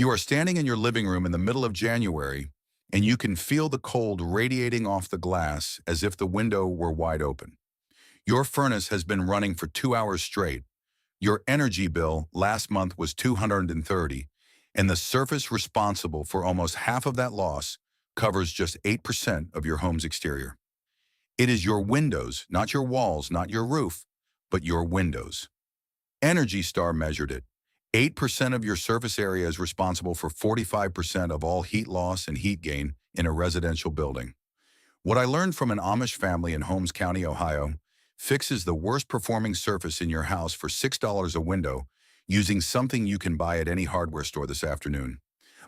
You are standing in your living room in the middle of January, and you can feel the cold radiating off the glass as if the window were wide open. Your furnace has been running for 2 hours straight. Your energy bill last month was $230, and the surface responsible for almost half of that loss covers just 8% of your home's exterior. It is your windows, not your walls, not your roof, but your windows. Energy Star measured it. 8% of your surface area is responsible for 45% of all heat loss and heat gain in a residential building. What I learned from an Amish family in Holmes County, Ohio, fixes the worst performing surface in your house for $6 a window using something you can buy at any hardware store this afternoon.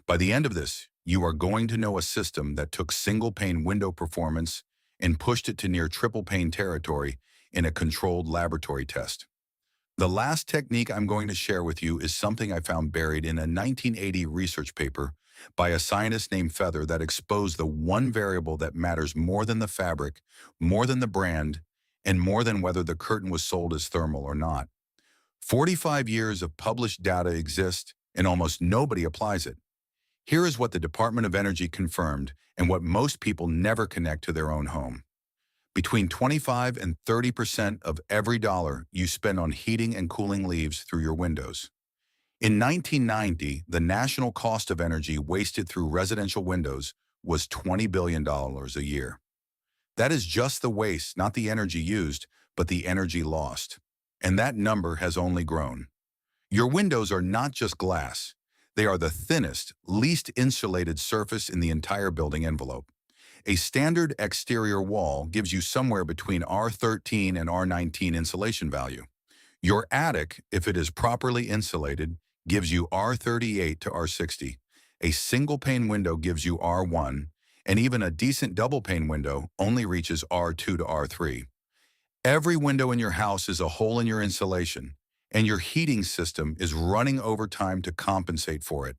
By the end of this, you are going to know a system that took single pane window performance and pushed it to near triple pane territory in a controlled laboratory test. The last technique I'm going to share with you is something I found buried in a 1980 research paper by a scientist named Feather that exposed the one variable that matters more than the fabric, more than the brand, and more than whether the curtain was sold as thermal or not. 45 years of published data exist, and almost nobody applies it. Here is what the Department of Energy confirmed and what most people never connect to their own home. Between 25 and 30% of every dollar you spend on heating and cooling leaves through your windows. In 1990, the national cost of energy wasted through residential windows was $20 billion a year. That is just the waste, not the energy used, but the energy lost. And that number has only grown. Your windows are not just glass. They are the thinnest, least insulated surface in the entire building envelope. A standard exterior wall gives you somewhere between R13 and R19 insulation value. Your attic, if it is properly insulated, gives you R38 to R60. A single pane window gives you R1, and even a decent double pane window only reaches R2 to R3. Every window in your house is a hole in your insulation, and your heating system is running overtime to compensate for it.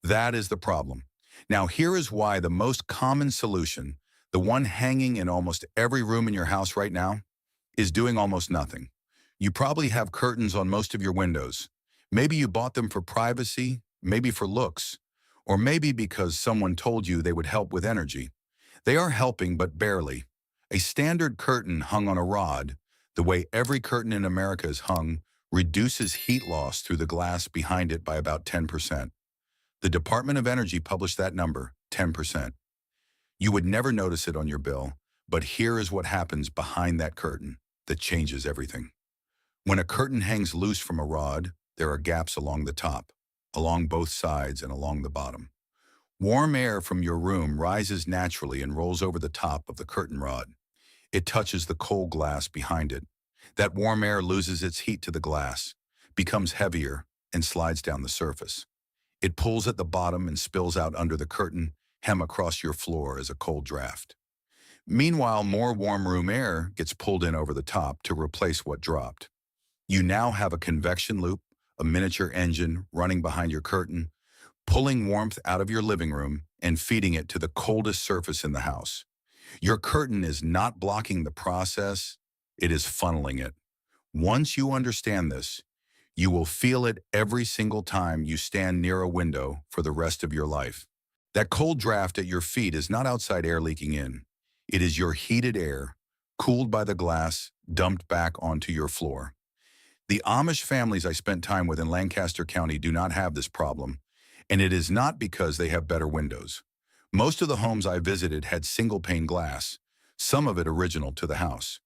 That is the problem. Now, here is why the most common solution, the one hanging in almost every room in your house right now, is doing almost nothing. You probably have curtains on most of your windows. Maybe you bought them for privacy, maybe for looks, or maybe because someone told you they would help with energy. They are helping, but barely. A standard curtain hung on a rod, the way every curtain in America is hung, reduces heat loss through the glass behind it by about 10%. The Department of Energy published that number, 10%. You would never notice it on your bill, but here is what happens behind that curtain that changes everything. When a curtain hangs loose from a rod, there are gaps along the top, along both sides and along the bottom. Warm air from your room rises naturally and rolls over the top of the curtain rod. It touches the cold glass behind it. That warm air loses its heat to the glass, becomes heavier, and slides down the surface. It pulls at the bottom and spills out under the curtain, hem across your floor as a cold draft. Meanwhile, more warm room air gets pulled in over the top to replace what dropped. You now have a convection loop, a miniature engine running behind your curtain, pulling warmth out of your living room and feeding it to the coldest surface in the house. Your curtain is not blocking the process, it is funneling it. Once you understand this, you will feel it every single time you stand near a window for the rest of your life. That cold draft at your feet is not outside air leaking in. It is your heated air, cooled by the glass, dumped back onto your floor. The Amish families I spent time with in Lancaster County do not have this problem, and it is not because they have better windows. Most of the homes I visited had single pane glass, some of it original to the house.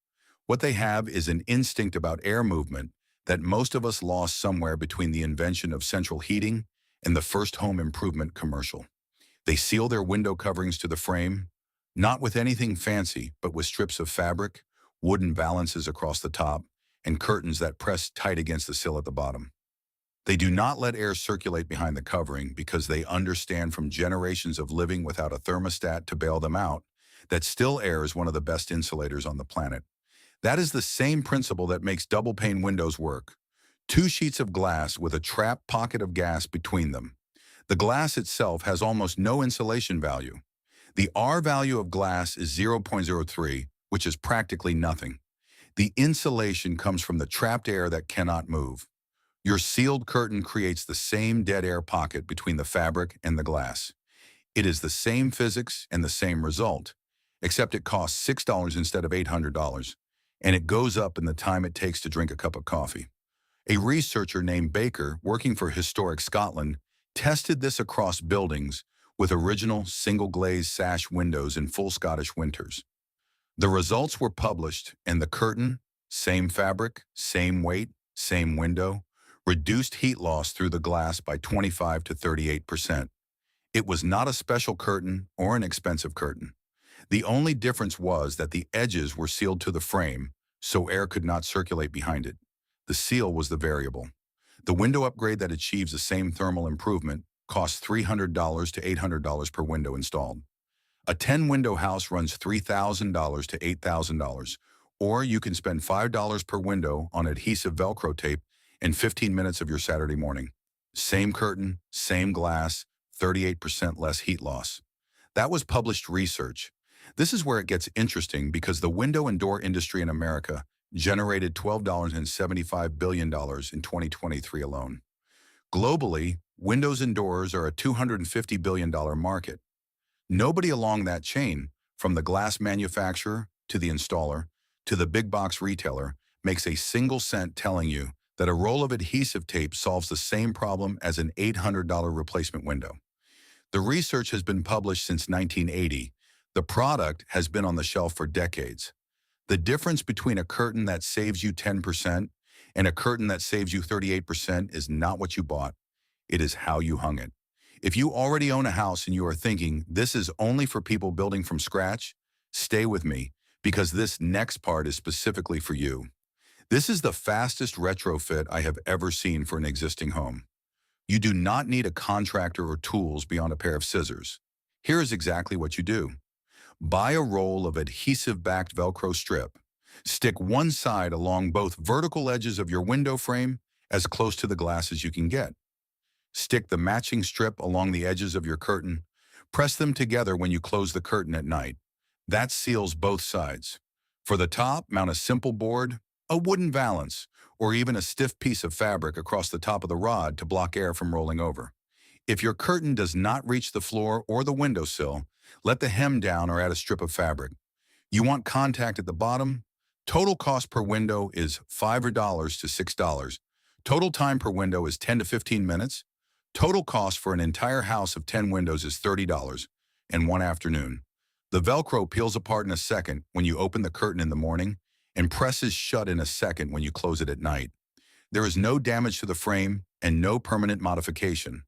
What they have is an instinct about air movement that most of us lost somewhere between the invention of central heating and the first home improvement commercial. They seal their window coverings to the frame, not with anything fancy, but with strips of fabric, wooden valances across the top, and curtains that press tight against the sill at the bottom. They do not let air circulate behind the covering because they understand from generations of living without a thermostat to bail them out that still air is one of the best insulators on the planet. That is the same principle that makes double pane windows work. Two sheets of glass with a trapped pocket of gas between them. The glass itself has almost no insulation value. The R value of glass is 0.03, which is practically nothing. The insulation comes from the trapped air that cannot move. Your sealed curtain creates the same dead air pocket between the fabric and the glass. It is the same physics and the same result, except it costs $6 instead of $800, and it goes up in the time it takes to drink a cup of coffee. A researcher named Baker, working for Historic Scotland, tested this across buildings with original single-glazed sash windows in full Scottish winters. The results were published, and the curtain, same fabric, same weight, same window, reduced heat loss through the glass by 25 to 38%. It was not a special curtain or an expensive curtain. The only difference was that the edges were sealed to the frame, so air could not circulate behind it. The seal was the variable. The window upgrade that achieves the same thermal improvement costs $300 to $800 per window installed. A 10-window house runs $3,000 to $8,000, or you can spend $5 per window on adhesive Velcro tape in 15 minutes of your Saturday morning. Same curtain, same glass, 38% less heat loss. That was published research. This is where it gets interesting because the window and door industry in America generated $12.75 billion in 2023 alone. Globally, windows and doors are a $250 billion market. Nobody along that chain, from the glass manufacturer to the installer to the big box retailer, makes a single cent telling you that a roll of adhesive tape solves the same problem as an $800 replacement window. The research has been published since 1980. The product has been on the shelf for decades. The difference between a curtain that saves you 10% and a curtain that saves you 38% is not what you bought. It is how you hung it. If you already own a house and you are thinking, this is only for people building from scratch, stay with me, because this next part is specifically for you. This is the fastest retrofit I have ever seen for an existing home. You do not need a contractor or tools beyond a pair of scissors. Here is exactly what you do. Buy a roll of adhesive-backed Velcro strip. Stick one side along both vertical edges of your window frame as close to the glass as you can get. Stick the matching strip along the edges of your curtain. Press them together when you close the curtain at night. That seals both sides. For the top, mount a simple board, a wooden valance, or even a stiff piece of fabric across the top of the rod to block air from rolling over. If your curtain does not reach the floor or the windowsill, let the hem down or add a strip of fabric. You want contact at the bottom? Total cost per window is $5 to $6. Total time per window is 10 to 15 minutes. Total cost for an entire house of 10 windows is $30 in one afternoon. The Velcro peels apart in a second when you open the curtain in the morning and presses shut in a second when you close it at night. There is no damage to the frame and no permanent modification.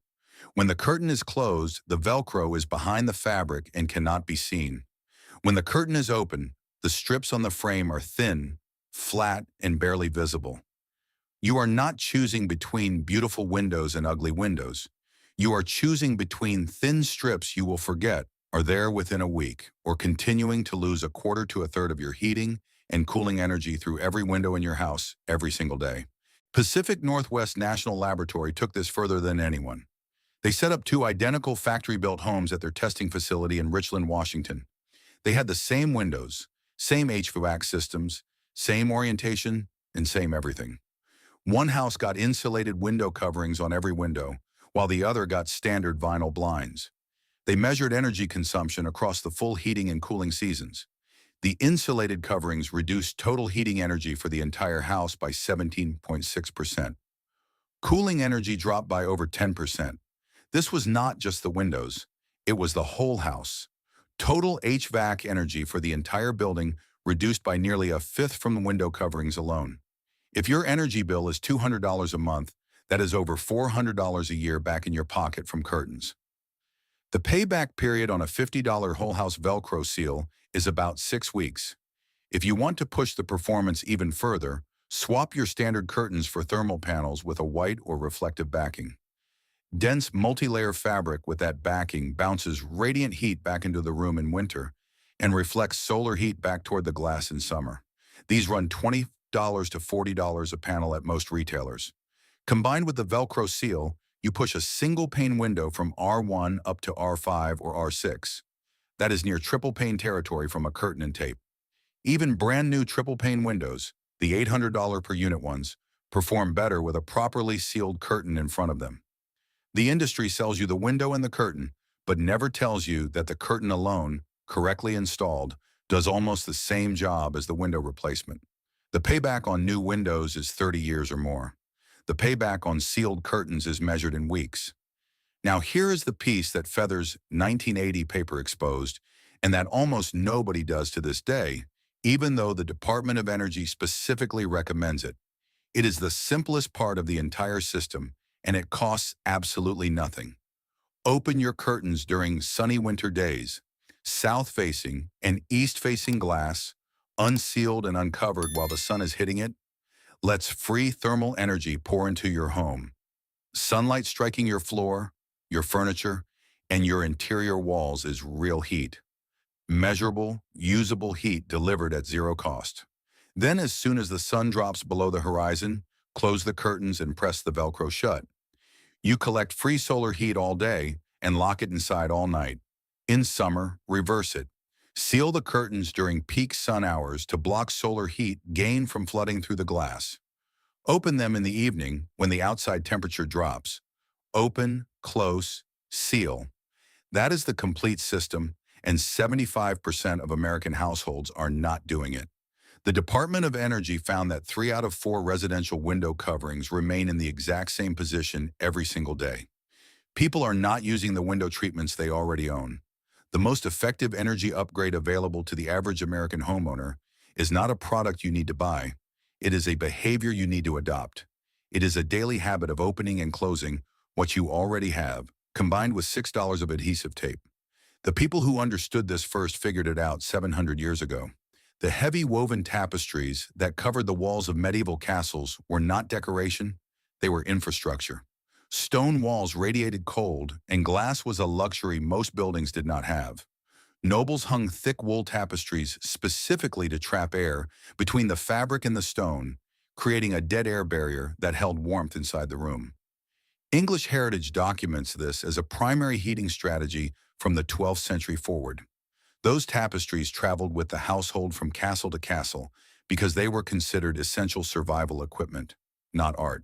When the curtain is closed, the Velcro is behind the fabric and cannot be seen. When the curtain is open, the strips on the frame are thin, flat, and barely visible. You are not choosing between beautiful windows and ugly windows. You are choosing between thin strips you will forget are there within a week, or continuing to lose a quarter to a third of your heating and cooling energy through every window in your house every single day. Pacific Northwest National Laboratory took this further than anyone. They set up two identical factory-built homes at their testing facility in Richland, Washington. They had the same windows, same HVAC systems, same orientation, and same everything. One house got insulated window coverings on every window, while the other got standard vinyl blinds. They measured energy consumption across the full heating and cooling seasons. The insulated coverings reduced total heating energy for the entire house by 17.6%. Cooling energy dropped by over 10%. This was not just the windows, it was the whole house. Total HVAC energy for the entire building reduced by nearly a fifth from the window coverings alone. If your energy bill is $200 a month, that is over $400 a year back in your pocket from curtains. The payback period on a $50 whole house Velcro seal is about 6 weeks. If you want to push the performance even further, swap your standard curtains for thermal panels with a white or reflective backing. Dense multi-layer fabric with that backing bounces radiant heat back into the room in winter and reflects solar heat back toward the glass in summer. These run $20 to $40 a panel at most retailers. Combined with the Velcro seal, you push a single pane window from R1 up to R5 or R6. That is near triple pane territory from a curtain and tape. Even brand new triple pane windows, the $800 per unit ones, perform better with a properly sealed curtain in front of them. The industry sells you the window and the curtain, but never tells you that the curtain alone, correctly installed, does almost the same job as the window replacement. The payback on new windows is 30 years or more. The payback on sealed curtains is measured in weeks. Now here is the piece that Feather's 1980 paper exposed, and that almost nobody does to this day, even though the Department of Energy specifically recommends it. It is the simplest part of the entire system, and it costs absolutely nothing. Open your curtains during sunny winter days, south-facing and east-facing glass, unsealed and uncovered while the sun is hitting it. Lets free thermal energy pour into your home. Sunlight striking your floor, your furniture, and your interior walls is real heat. Measurable, usable heat delivered at zero cost. Then as soon as the sun drops below the horizon, close the curtains and press the Velcro shut. You collect free solar heat all day and lock it inside all night. In summer, reverse it. Seal the curtains during peak sun hours to block solar heat gained from flooding through the glass. Open them in the evening when the outside temperature drops. Open, close, seal. That is the complete system, and 75% of American households are not doing it. The Department of Energy found that 3 out of 4 residential window coverings remain in the exact same position every single day. People are not using the window treatments they already own. The most effective energy upgrade available to the average American homeowner is not a product you need to buy. It is a behavior you need to adopt. It is a daily habit of opening and closing what you already have, combined with $6 of adhesive tape. The people who understood this first figured it out 700 years ago. The heavy woven tapestries that covered the walls of medieval castles were not decoration, they were infrastructure. Stone walls radiated cold, and glass was a luxury most buildings did not have. Nobles hung thick wool tapestries specifically to trap air between the fabric and the stone, creating a dead air barrier that held warmth inside the room. English heritage documents this as a primary heating strategy from the 12th century forward. Those tapestries traveled with the household from castle to castle because they were considered essential survival equipment, not art.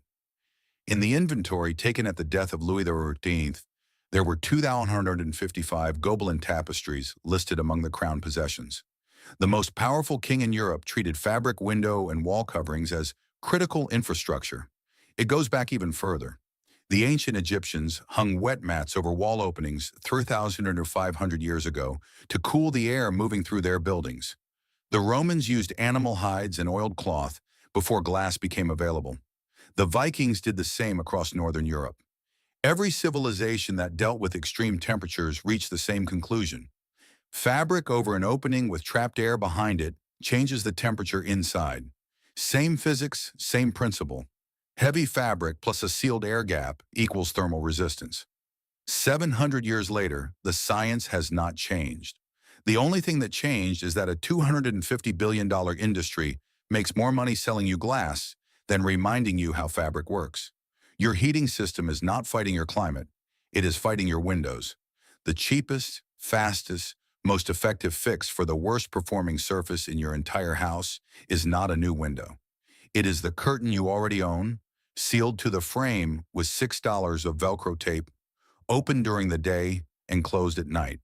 In the inventory taken at the death of Louis XIII, there were 2,155 Gobelin tapestries listed among the crown possessions. The most powerful king in Europe treated fabric window and wall coverings as critical infrastructure. It goes back even further. The ancient Egyptians hung wet mats over wall openings 3,000 or 500 years ago to cool the air moving through their buildings. The Romans used animal hides and oiled cloth before glass became available. The Vikings did the same across Northern Europe. Every civilization that dealt with extreme temperatures reached the same conclusion. Fabric over an opening with trapped air behind it changes the temperature inside. Same physics, same principle. Heavy fabric plus a sealed air gap equals thermal resistance. 700 years later, the science has not changed. The only thing that changed is that a $250 billion industry makes more money selling you glass than reminding you how fabric works. Your heating system is not fighting your climate. It is fighting your windows. The cheapest, fastest, most effective fix for the worst performing surface in your entire house is not a new window. It is the curtain you already own, sealed to the frame with $6 of Velcro tape, opened during the day and closed at night.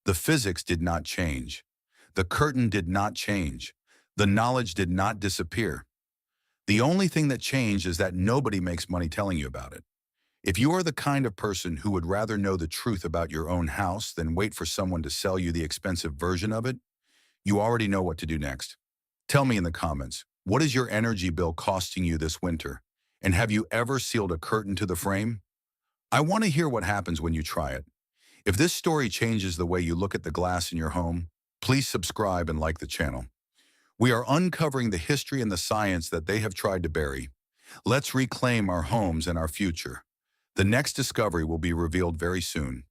The physics did not change. The curtain did not change. The knowledge did not disappear. The only thing that changed is that nobody makes money telling you about it. If you are the kind of person who would rather know the truth about your own house than wait for someone to sell you the expensive version of it, you already know what to do next. Tell me in the comments, what is your energy bill costing you this winter? And have you ever sealed a curtain to the frame? I want to hear what happens when you try it. If this story changes the way you look at the glass in your home, please subscribe and like the channel. We are uncovering the history and the science that they have tried to bury. Let's reclaim our homes and our future. The next discovery will be revealed very soon.